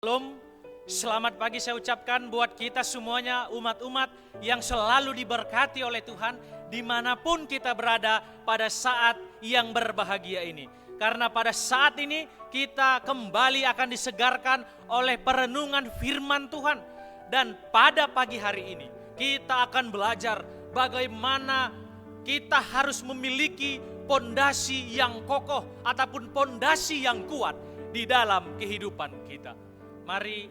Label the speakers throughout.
Speaker 1: Shalom, selamat pagi saya ucapkan buat kita semuanya umat-umat yang selalu diberkati oleh Tuhan dimanapun kita berada pada saat yang berbahagia ini. Karena pada saat ini kita kembali akan disegarkan oleh perenungan firman Tuhan. Dan pada pagi hari ini kita akan belajar bagaimana kita harus memiliki pondasi yang kokoh ataupun pondasi yang kuat di dalam kehidupan kita. Mari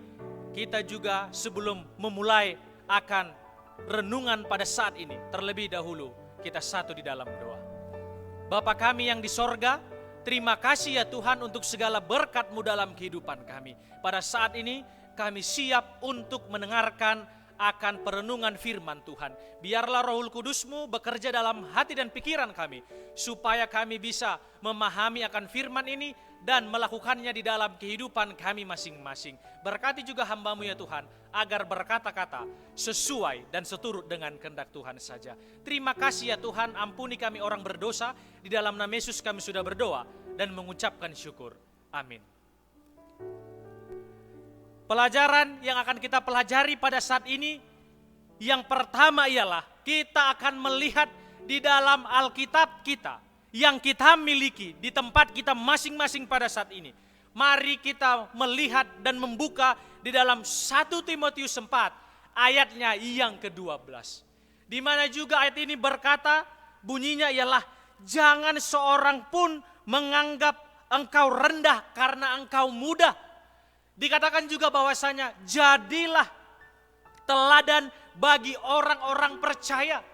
Speaker 1: kita juga sebelum memulai akan renungan pada saat ini, terlebih dahulu kita satu di dalam doa. Bapa kami yang di sorga, terima kasih ya Tuhan untuk segala berkat-Mu dalam kehidupan kami. Pada saat ini kami siap untuk mendengarkan akan perenungan firman Tuhan. Biarlah Rohul Kudus-Mu bekerja dalam hati dan pikiran kami, supaya kami bisa memahami akan firman ini dan melakukannya di dalam kehidupan kami masing-masing. Berkati juga hamba-Mu ya Tuhan, agar berkata-kata sesuai dan seturut dengan kehendak Tuhan saja. Terima kasih ya Tuhan, ampuni kami orang berdosa. Di dalam nama Yesus kami sudah berdoa dan mengucapkan syukur. Amin. Pelajaran yang akan kita pelajari pada saat ini, yang pertama ialah kita akan melihat di dalam Alkitab kita yang kita miliki di tempat kita masing-masing pada saat ini. Mari kita melihat dan membuka di dalam 1 Timotius 4 ayatnya yang ke-12. Di mana juga ayat ini berkata, bunyinya ialah jangan seorang pun menganggap engkau rendah karena engkau muda. Dikatakan juga bahwasanya jadilah teladan bagi orang-orang percaya.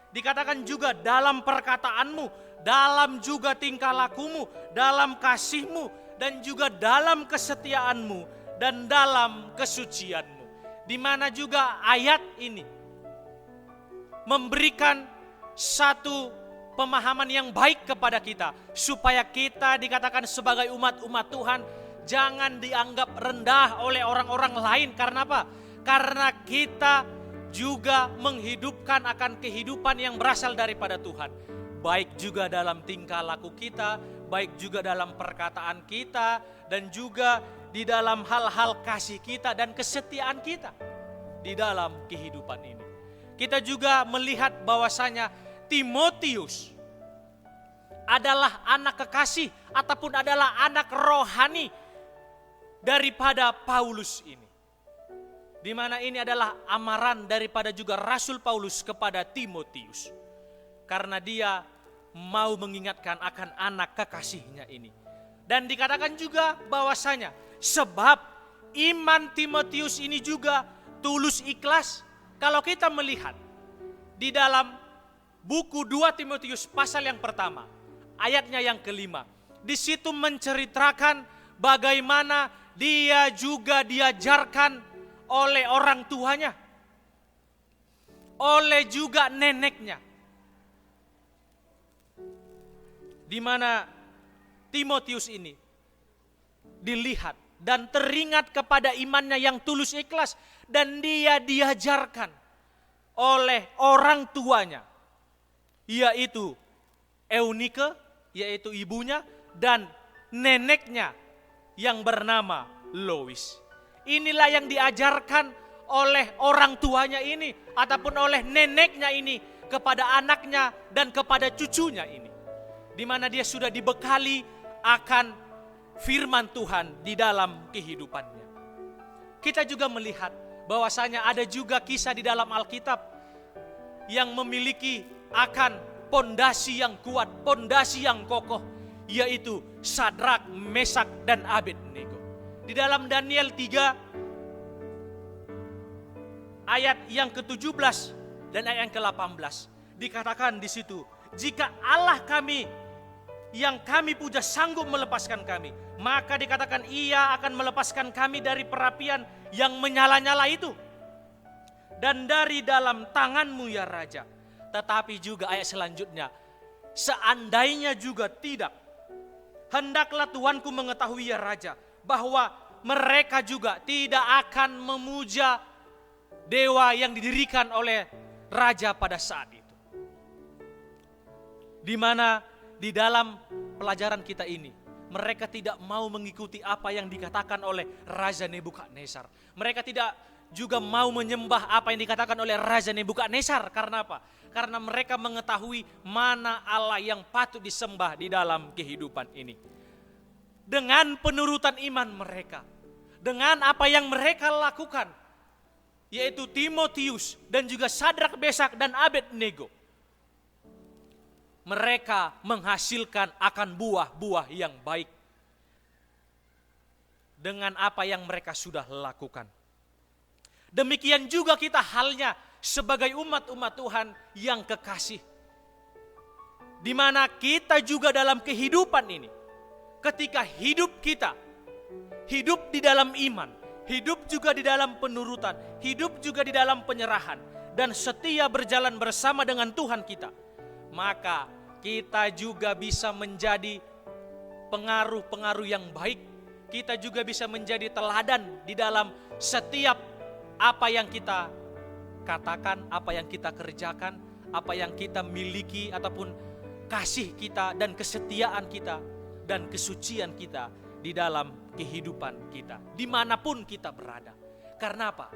Speaker 1: Dikatakan juga dalam perkataanmu, dalam juga tingkah lakumu, dalam kasihmu, dan juga dalam kesetiaanmu, dan dalam kesucianmu. Di mana juga ayat ini memberikan satu pemahaman yang baik kepada kita, supaya kita dikatakan sebagai umat-umat Tuhan jangan dianggap rendah oleh orang-orang lain. Karena apa? Karena kita juga menghidupkan akan kehidupan yang berasal daripada Tuhan. Baik juga dalam tingkah laku kita, baik juga dalam perkataan kita, dan juga di dalam hal-hal kasih kita dan kesetiaan kita di dalam kehidupan ini. Kita juga melihat bahwasanya Timotius adalah anak kekasih ataupun adalah anak rohani daripada Paulus ini. Di mana ini adalah amaran daripada juga Rasul Paulus kepada Timotius. Karena dia mau mengingatkan akan anak kekasihnya ini. Dan dikatakan juga bahwasanya sebab iman Timotius ini juga tulus ikhlas. Kalau kita melihat di dalam buku 2 Timotius pasal yang pertama, ayatnya yang ke-5. Di situ menceritakan bagaimana dia juga diajarkan oleh orang tuanya, oleh juga neneknya. Di mana Timotius ini dilihat dan teringat kepada imannya yang tulus ikhlas, dan dia diajarkan oleh orang tuanya, yaitu Eunike, yaitu ibunya, dan neneknya yang bernama Lois. Inilah yang diajarkan oleh orang tuanya ini ataupun oleh neneknya ini kepada anaknya dan kepada cucunya ini. Di mana dia sudah dibekali akan firman Tuhan di dalam kehidupannya. Kita juga melihat bahwasanya ada juga kisah di dalam Alkitab yang memiliki akan pondasi yang kuat, pondasi yang kokoh, yaitu Sadrak, Mesak, dan Abednego. Di dalam Daniel 3 ayat yang ke-17 dan ayat yang ke-18 dikatakan di situ, jika Allah kami yang kami puja sanggup melepaskan kami, maka dikatakan ia akan melepaskan kami dari perapian yang menyala-nyala itu dan dari dalam tanganmu ya Raja. Tetapi juga ayat selanjutnya, seandainya juga tidak, hendaklah Tuanku mengetahui ya Raja, bahwa mereka juga tidak akan memuja dewa yang didirikan oleh raja pada saat itu. Di mana di dalam pelajaran kita ini mereka tidak mau mengikuti apa yang dikatakan oleh Raja Nebukadnezar. Mereka tidak juga mau menyembah apa yang dikatakan oleh Raja Nebukadnezar. Karena apa? Karena mereka mengetahui mana Allah yang patut disembah di dalam kehidupan ini. Dengan penurutan iman mereka, dengan apa yang mereka lakukan, yaitu Timotius dan juga Sadrak, Mesak dan Abednego, mereka menghasilkan akan buah-buah yang baik dengan apa yang mereka sudah lakukan. Demikian juga kita halnya sebagai umat-umat Tuhan yang kekasih, di mana kita juga dalam kehidupan ini, ketika hidup kita hidup di dalam iman, hidup juga di dalam penurutan, hidup juga di dalam penyerahan, dan setia berjalan bersama dengan Tuhan kita, maka kita juga bisa menjadi pengaruh-pengaruh yang baik. Kita juga bisa menjadi teladan di dalam setiap apa yang kita katakan, apa yang kita kerjakan, apa yang kita miliki, ataupun kasih kita dan kesetiaan kita dan kesucian kita di dalam kehidupan kita, dimanapun kita berada. Karena apa?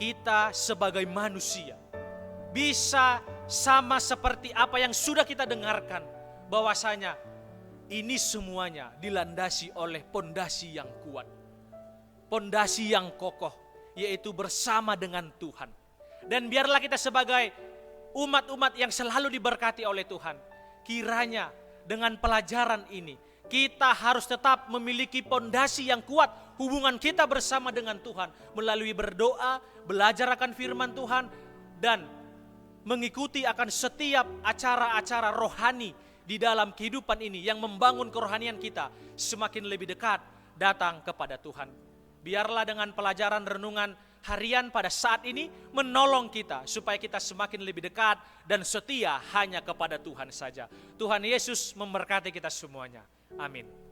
Speaker 1: Kita sebagai manusia bisa sama seperti apa yang sudah kita dengarkan, bahwasanya ini semuanya dilandasi oleh pondasi yang kuat, pondasi yang kokoh, yaitu bersama dengan Tuhan. Dan biarlah kita sebagai umat-umat yang selalu diberkati oleh Tuhan, kiranya dengan pelajaran ini kita harus tetap memiliki pondasi yang kuat, hubungan kita bersama dengan Tuhan melalui berdoa, belajar akan firman Tuhan, dan mengikuti akan setiap acara-acara rohani di dalam kehidupan ini yang membangun kerohanian kita semakin lebih dekat datang kepada Tuhan. Biarlah dengan pelajaran renungan harian pada saat ini menolong kita supaya kita semakin lebih dekat dan setia hanya kepada Tuhan saja. Tuhan Yesus memberkati kita semuanya. Amin.